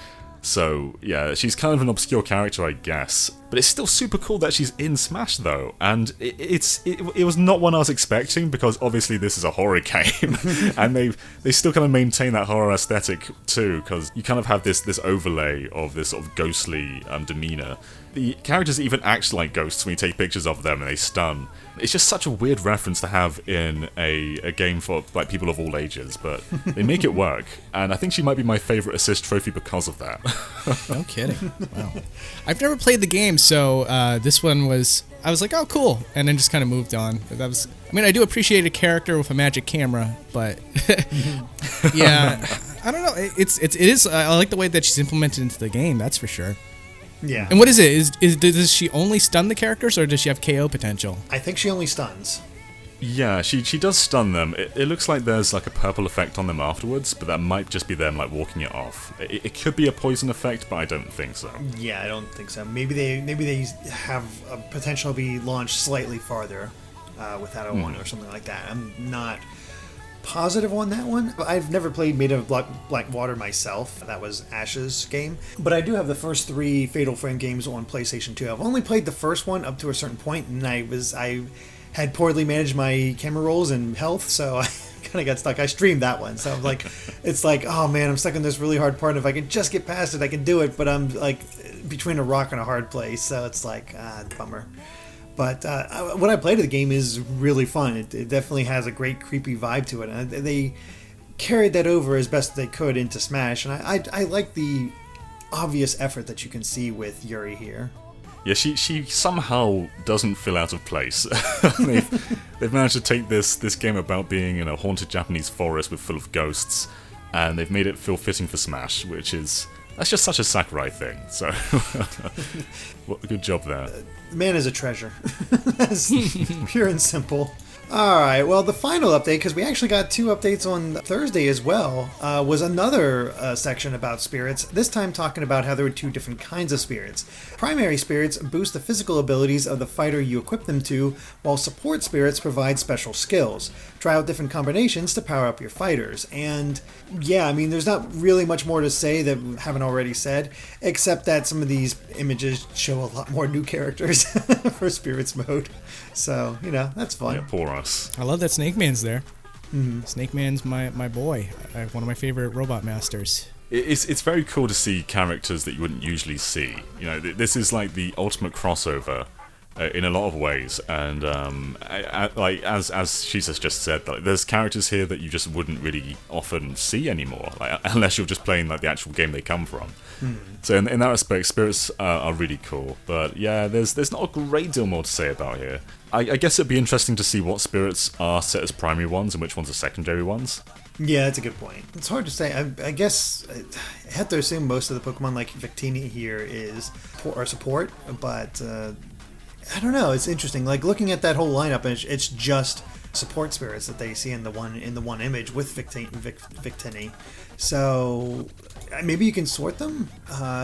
So yeah, she's kind of an obscure character, I guess. But it's still super cool that she's in Smash, though. And it was not one I was expecting, because obviously this is a horror game. And they still kind of maintain that horror aesthetic too, because you kind of have this overlay of this sort of ghostly demeanor. The characters even act like ghosts when you take pictures of them and they stun. It's just such a weird reference to have in a game for like people of all ages, but they make it work. And I think she might be my favourite assist trophy because of that. No kidding. Wow. I've never played the game, so this one was... I was like, oh, cool, and then just kind of moved on. I do appreciate a character with a magic camera, but yeah, I don't know. It is. I like the way that she's implemented into the game. That's for sure. Yeah. And what is it? Does she only stun the characters, or does she have KO potential? I think she only stuns. Yeah, she does stun them. It looks like there's like a purple effect on them afterwards, but that might just be them like walking it off. It could be a poison effect, but I don't think so. Yeah, I don't think so. Maybe they have a potential to be launched slightly farther without a one or something like that. I'm not positive on that one. I've never played Made of Black Water myself. That was Ash's game. But I do have the first 3 Fatal Frame games on PlayStation 2. I've only played the first one up to a certain point, and I had poorly managed my camera rolls and health, so I kind of got stuck. I streamed that one, so I'm like, it's like, oh man, I'm stuck in this really hard part. If I can just get past it, I can do it, but I'm like between a rock and a hard place, so it's like, bummer. But what I played of the game is really fun. It definitely has a great creepy vibe to it, and they carried that over as best they could into Smash, and I like the obvious effort that you can see with Yuri here. Yeah, she somehow doesn't feel out of place. They've managed to take this game about being in a haunted Japanese forest full of ghosts, and they've made it feel fitting for Smash, that's just such a Sakurai thing. So, what a good job there. The man is a treasure. That's pure and simple. Alright, well, the final update, because we actually got 2 updates on Thursday as well, was another section about spirits, this time talking about how there were 2 different kinds of spirits. Primary spirits boost the physical abilities of the fighter you equip them to, while support spirits provide special skills. Try out different combinations to power up your fighters. And yeah, I mean, there's not really much more to say that we haven't already said, except that some of these images show a lot more new characters for spirits mode. So, that's fun. Yeah, poor us. I love that Snake Man's there. Mm-hmm. Snake Man's my boy. One of my favorite robot masters. It's very cool to see characters that you wouldn't usually see. This is like the ultimate crossover in a lot of ways, and like as Shisa's just said, like, there's characters here that you just wouldn't really often see anymore, like, unless you're just playing like the actual game they come from. So in that respect, spirits are really cool. But yeah, there's not a great deal more to say about here. I guess it'd be interesting to see what spirits are set as primary ones and which ones are secondary ones. Yeah, that's a good point. It's hard to say. I guess I have to assume most of the Pokemon like Victini here is support, but I don't know. It's interesting. Like looking at that whole lineup, and it's just support spirits that they see in the one image with Victini. So maybe you can sort them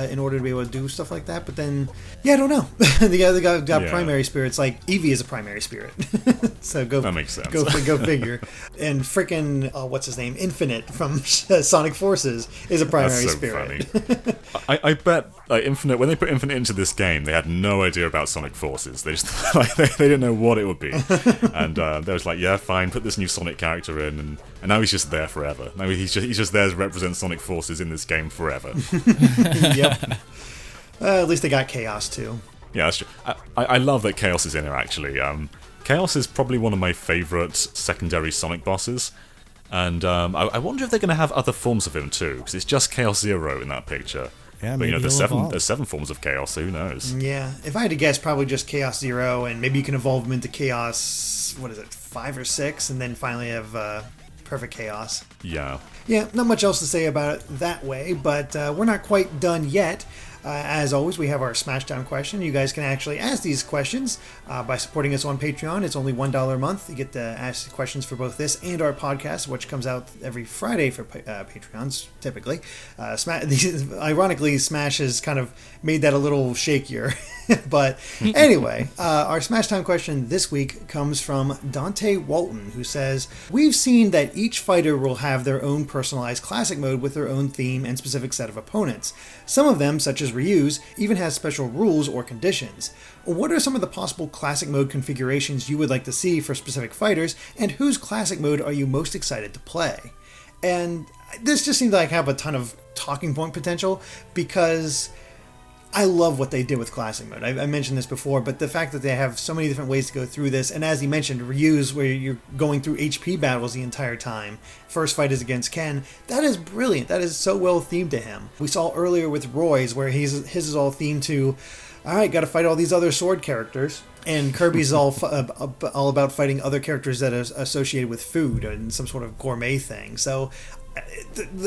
in order to be able to do stuff like that. But then, yeah, I don't know. The other guy got primary spirits. Like Eevee is a primary spirit, so that makes sense. Go figure. And frickin' what's his name? Infinite from Sonic Forces is a primary That's so spirit. Funny. I bet Infinite, when they put Infinite into this game, they had no idea about Sonic Forces. They just they didn't know what it would be, and they was like, yeah, fine, put this new Sonic character in, and now he's just there forever. Now he's just there to represent Sonic Forces in this game forever. Yep. At least they got Chaos too. Yeah, that's true. I love that Chaos is in here, actually. Chaos is probably one of my favourite secondary Sonic bosses, and I wonder if they're going to have other forms of him too, because it's just Chaos Zero in that picture. Yeah, but there's 7 forms of Chaos, so who knows? Yeah, if I had to guess, probably just Chaos Zero, and maybe you can evolve him into Chaos, 5 or 6, and then finally have Perfect Chaos. Yeah. Yeah, not much else to say about it that way, but we're not quite done yet. As always, we have our Smashdown question. You guys can actually ask these questions by supporting us on Patreon. It's only $1 a month. You get to ask questions for both this and our podcast, which comes out every Friday for Patreons, typically. Ironically, Smash has kind of made that a little shakier. But anyway, our Smashdown question this week comes from Dante Walton, who says, "We've seen that each fighter will have their own personalized classic mode with their own theme and specific set of opponents. Some of them, such as Ryu's, even has special rules or conditions. What are some of the possible classic mode configurations you would like to see for specific fighters, and whose classic mode are you most excited to play?" And this just seems like have a ton of talking point potential, because I love what they did with classic mode. I mentioned this before, but the fact that they have so many different ways to go through this, and as he mentioned, Ryu's, where you're going through HP battles the entire time. First fight is against Ken. That is brilliant. That is so well themed to him. We saw earlier with Roy's, where his is all themed to, all right, got to fight all these other sword characters. And Kirby's all about fighting other characters that are associated with food and some sort of gourmet thing. So,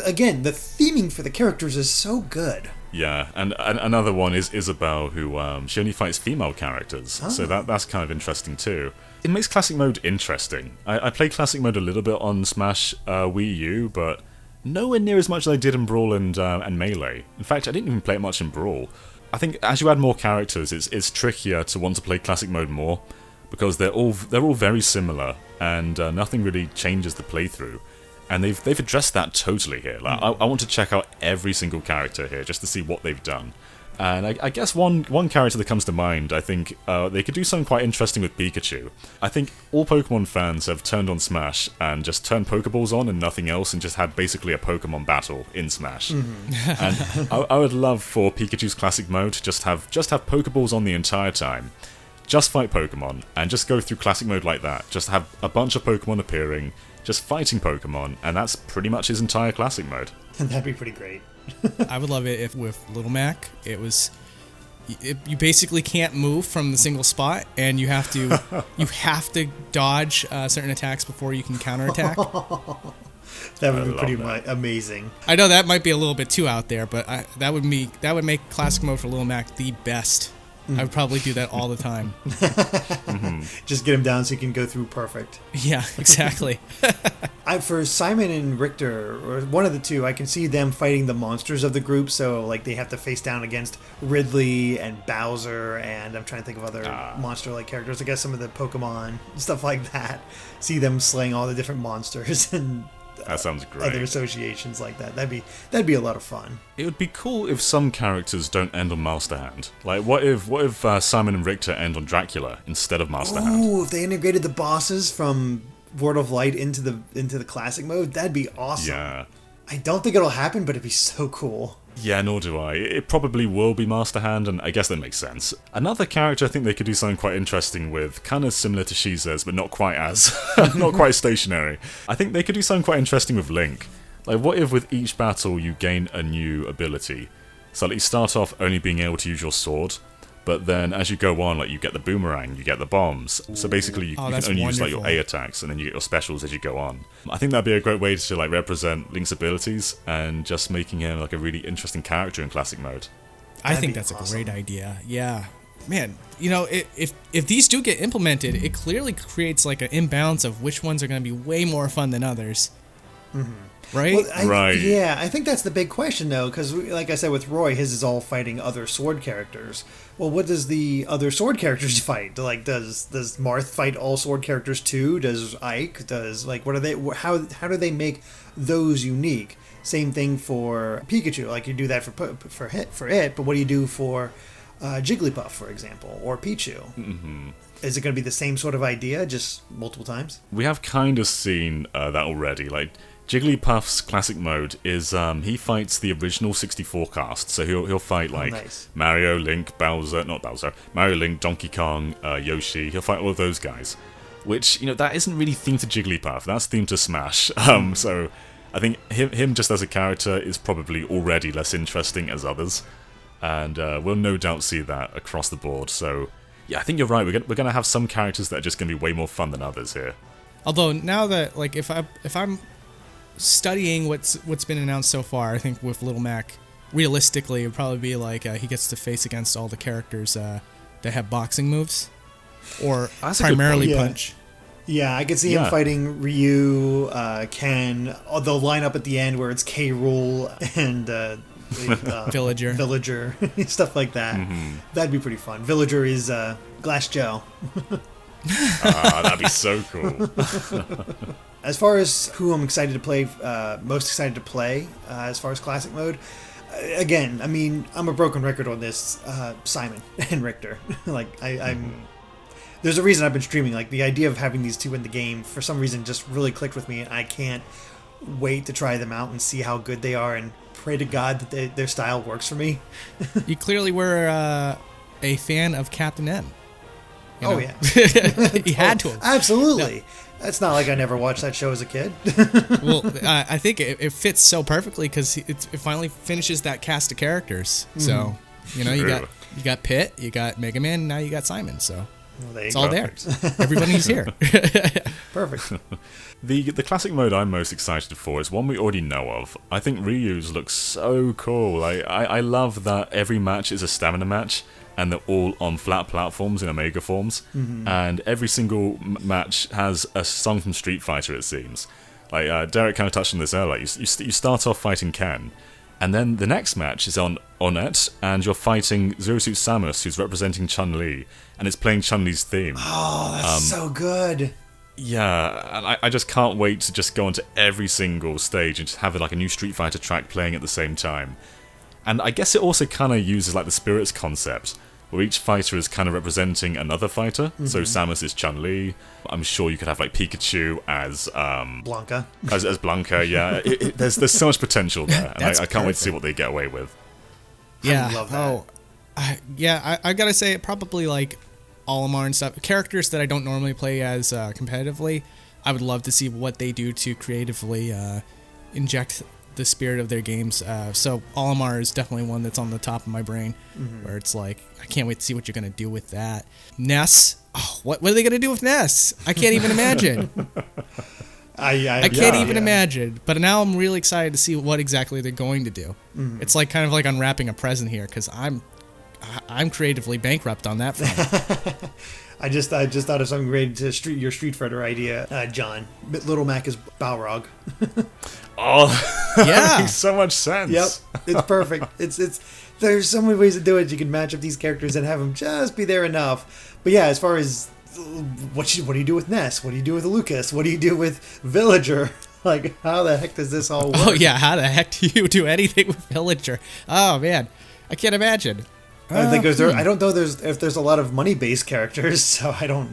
again, the theming for the characters is so good. Yeah, and another one is Isabelle, who she only fights female characters, so that's kind of interesting too. It makes classic mode interesting. I played classic mode a little bit on Smash Wii U, but nowhere near as much as I did in Brawl and Melee. In fact, I didn't even play it much in Brawl. I think as you add more characters, it's trickier to want to play classic mode more, because they're all very similar, and nothing really changes the playthrough. And they've addressed that totally here. Like, I want to check out every single character here just to see what they've done. And I guess one character that comes to mind, I think they could do something quite interesting with Pikachu. I think all Pokemon fans have turned on Smash and just turned Pokeballs on and nothing else, and just had basically a Pokemon battle in Smash. And I would love for Pikachu's classic mode to just have Pokeballs on the entire time. Just fight Pokemon, and just go through classic mode like that. Just have a bunch of Pokemon appearing, just fighting Pokemon, and that's pretty much his entire classic mode. That'd be pretty great. I would love it if with Little Mac, you basically can't move from the single spot, and you have to dodge certain attacks before you can counterattack. That would be pretty amazing. I know that might be a little bit too out there, but that would make classic mode for Little Mac the best. I would probably do that all the time. Just get him down so you can go through perfect. Yeah, exactly. For Simon and Richter, or one of the two, I can see them fighting the monsters of the group. So, like, they have to face down against Ridley and Bowser, and I'm trying to think of other monster-like characters. I guess some of the Pokemon, stuff like that. See them slaying all the different monsters and that sounds great. Other associations like that. That'd be a lot of fun. It would be cool if some characters don't end on Master Hand. Like, what if Simon and Richter end on Dracula instead of Master Hand? Ooh, if they integrated the bosses from World of Light into the classic mode, that'd be awesome. Yeah. I don't think it'll happen, but it'd be so cool. Yeah, nor do I. It probably will be Master Hand, and I guess that makes sense. Another character I think they could do something quite interesting with, kind of similar to Shiza's, but not quite as, not quite stationary. I think they could do something quite interesting with Link. Like, what if with each battle you gain a new ability? So like, you start off only being able to use your sword, but then as you go on, like, you get the boomerang, you get the bombs. So basically you can only use like your A attacks, and then you get your specials as you go on. I think that'd be a great way to like represent Link's abilities, and just making him like a really interesting character in classic mode. I think that's awesome. A great idea. Yeah. Man, if these do get implemented, it clearly creates like an imbalance of which ones are going to be way more fun than others. Right? Well, right. Yeah, I think that's the big question, though, because, like I said, with Roy, his is all fighting other sword characters. Well, what does the other sword characters fight? Like, does Marth fight all sword characters too? Does Ike? What are they? How do they make those unique? Same thing for Pikachu. Like, you do that for it, but what do you do for Jigglypuff, for example, or Pichu? Mm-hmm. Is it going to be the same sort of idea, just multiple times? We have kind of seen that already. Like, Jigglypuff's classic mode is he fights the original 64 cast, so he'll fight like Mario, Link, Mario, Link, Donkey Kong, Yoshi. He'll fight all of those guys, which that isn't really themed to Jigglypuff. That's themed to Smash. So I think him just as a character is probably already less interesting as others, and we'll no doubt see that across the board. So yeah, I think you're right. We're gonna have some characters that are just gonna be way more fun than others here. Although now that like if I'm studying what's been announced so far, I think with Little Mac, realistically, it would probably be like he gets to face against all the characters that have boxing moves, or primarily punch. Yeah, I could see him fighting Ryu, Ken. They'll line up at the end where it's K. Rool and Villager, stuff like that. Mm-hmm. That'd be pretty fun. Villager is Glass Joe. That'd be so cool. As far as who I'm excited to play, most excited to play, as far as classic mode, again, I mean, I'm a broken record on this, Simon and Richter. There's a reason I've been streaming. Like, the idea of having these two in the game, for some reason, just really clicked with me, and I can't wait to try them out and see how good they are, and pray to God that their style works for me. You clearly were a fan of Captain M. Oh, yeah. You had to have. Absolutely. No. It's not like I never watched that show as a kid. Well, I think it fits so perfectly because it finally finishes that cast of characters. Mm-hmm. So, you got Pitt, you got Mega Man, and now you got Simon. So it's all there. Everybody's here. Perfect. The classic mode I'm most excited for is one we already know of. I think Ryu's looks so cool. I love that every match is a stamina match, and they're all on flat platforms in Omega forms. Mm-hmm. And every single match has a song from Street Fighter, it seems. Like, Derek kind of touched on this earlier. You start off fighting Ken, And then the next match is on Onet, and you're fighting Zero Suit Samus, who's representing Chun-Li, and it's playing Chun-Li's theme. Oh, that's so good. Yeah, and I just can't wait to just go onto every single stage and just have like a new Street Fighter track playing at the same time. And I guess it also kind of uses like the Spirits concept, where each fighter is kind of representing another fighter. So Samus is Chun-Li. I'm sure you could have like Pikachu as Blanca. As Blanca. Yeah, there's so much potential there, and I can't wait to see what they get away with. Yeah. I love that. I gotta say, probably like Olimar and stuff. Characters that I don't normally play as competitively. I would love to see what they do to creatively inject the spirit of their games. So Olimar is definitely one that's on the top of my brain, where it's like, I can't wait to see what you're going to do with that. Ness, what are they going to do with Ness? I can't even imagine. I can't even imagine. But now I'm really excited to see what exactly they're going to do. It's like kind of like unwrapping a present here, because I'm creatively bankrupt on that front. I just thought of something great to your Street Fighter idea, John. Little Mac is Balrog. Oh, yeah, that makes so much sense. Yep, it's perfect. It's there's so many ways to do it. You can match up these characters and have them just be there enough. But yeah, as far as what do you do with Ness? What do you do with Lucas? What do you do with Villager? Like, how the heck does this all work? Oh yeah, how the heck do you do anything with Villager? Oh man, I can't imagine. I don't know if there's a lot of money-based characters, so I don't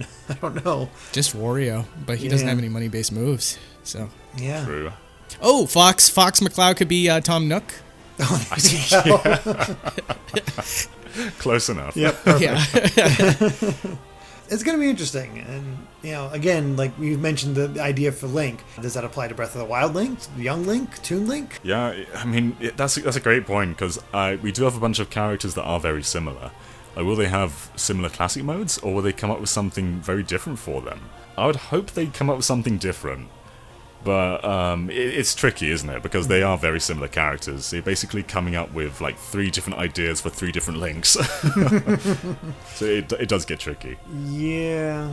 know. Just Wario, but he doesn't have any money-based moves. So yeah. True. Oh, Fox McCloud could be Tom Nook. Close enough. Yep. Yeah. It's going to be interesting. And, again, like we mentioned the idea for Link. Does that apply to Breath of the Wild Link, Young Link, Toon Link? Yeah, I mean, that's a great point, because we do have a bunch of characters that are very similar. Like, will they have similar classic modes, or will they come up with something very different for them? I would hope they'd come up with something different. But it's tricky, isn't it? Because they are very similar characters. They're basically coming up with like 3 different ideas for 3 different Links. So it does get tricky. Yeah.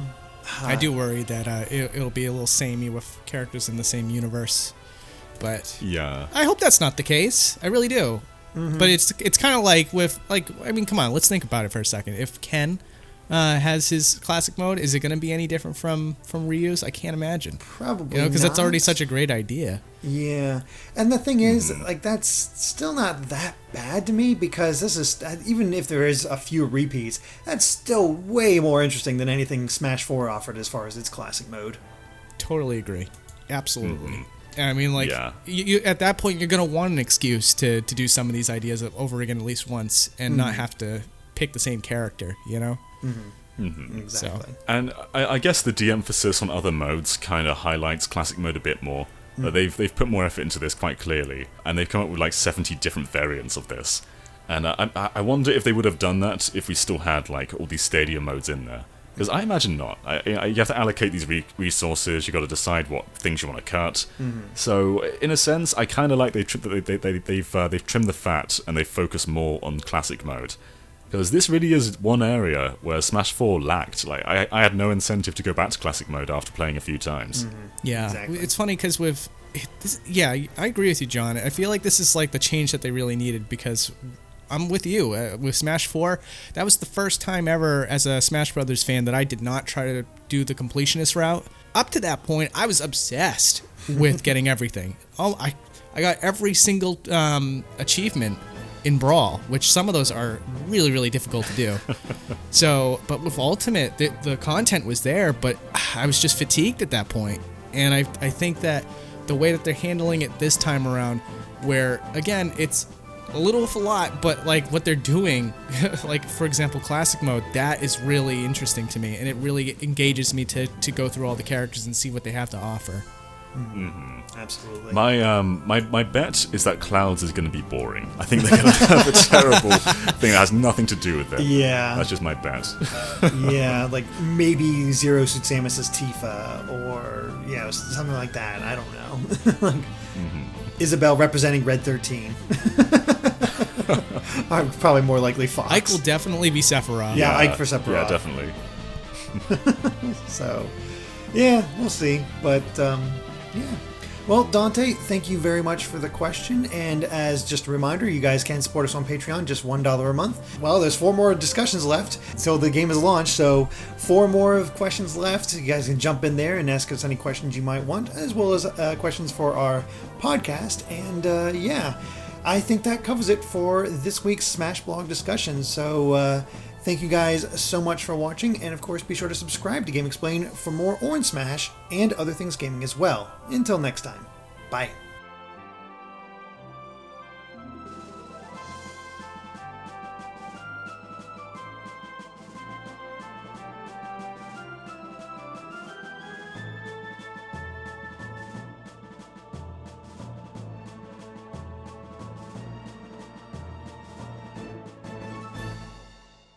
I do worry that it'll be a little samey with characters in the same universe. But yeah, I hope that's not the case. I really do. But it's kind of like with, like, I mean, come on, let's think about it for a second. If Ken has his classic mode, is it going to be any different from Ryu's? I can't imagine. Probably because not. that's already such a great idea. Yeah, and the thing is, like, that's still not that bad to me, because this is, even if there is a few repeats, that's still way more interesting than anything Smash 4 offered as far as its classic mode. Totally agree. Absolutely. I mean, like, you at that point, you're going to want an excuse to do some of these ideas over again at least once, and not have to pick the same character, you know? Exactly. So. and I guess the de-emphasis on other modes kind of highlights classic mode a bit more. They've put more effort into this quite clearly, and they've come up with like 70 different variants of this. And I wonder if they would have done that if we still had like all these stadium modes in there. Because I imagine not. You have to allocate these resources. You got to decide what things you want to cut. So in a sense, I kind of like they've trimmed the fat and they focus more on classic mode. Because this really is one area where Smash 4 lacked. Like, I had no incentive to go back to classic mode after playing a few times. Yeah, exactly. It's funny because with this, yeah, I agree with you, John. I feel like this is like the change that they really needed, because I'm with you. With Smash 4, that was the first time ever as a Smash Brothers fan that I did not try to do the completionist route. Up to that point, I was obsessed with getting everything. I got every single achievement in Brawl, which some of those are really, really difficult to do. So, but with Ultimate, the content was there, but I was just fatigued at that point. And I think that the way that they're handling it this time around, where, again, it's a little with a lot, but like what they're doing, like for example, classic mode, that is really interesting to me, and it really engages me to go through all the characters and see what they have to offer. Absolutely. My bet is that Clouds is going to be boring. I think they're going to have a terrible thing that has nothing to do with it. Yeah. That's just my bet. Yeah, like maybe Zero Suit Samus as Tifa, or something like that. I don't know. Like Isabelle representing Red 13. I'm probably more likely Fox. Ike will definitely be Sephiroth. Yeah, Ike for Sephiroth. Yeah, definitely. So, yeah, we'll see. But, yeah. Well, Dante, thank you very much for the question. And as just a reminder, you guys can support us on Patreon, just $1 a month. Well, there's 4 more discussions left until the game is launched, so 4 more of questions left. You guys can jump in there and ask us any questions you might want, as well as questions for our podcast. And yeah, I think that covers it for this week's Smash Blog discussion. So thank you guys so much for watching, and of course be sure to subscribe to GameXplain for more Orange Smash and other things gaming as well. Until next time, bye.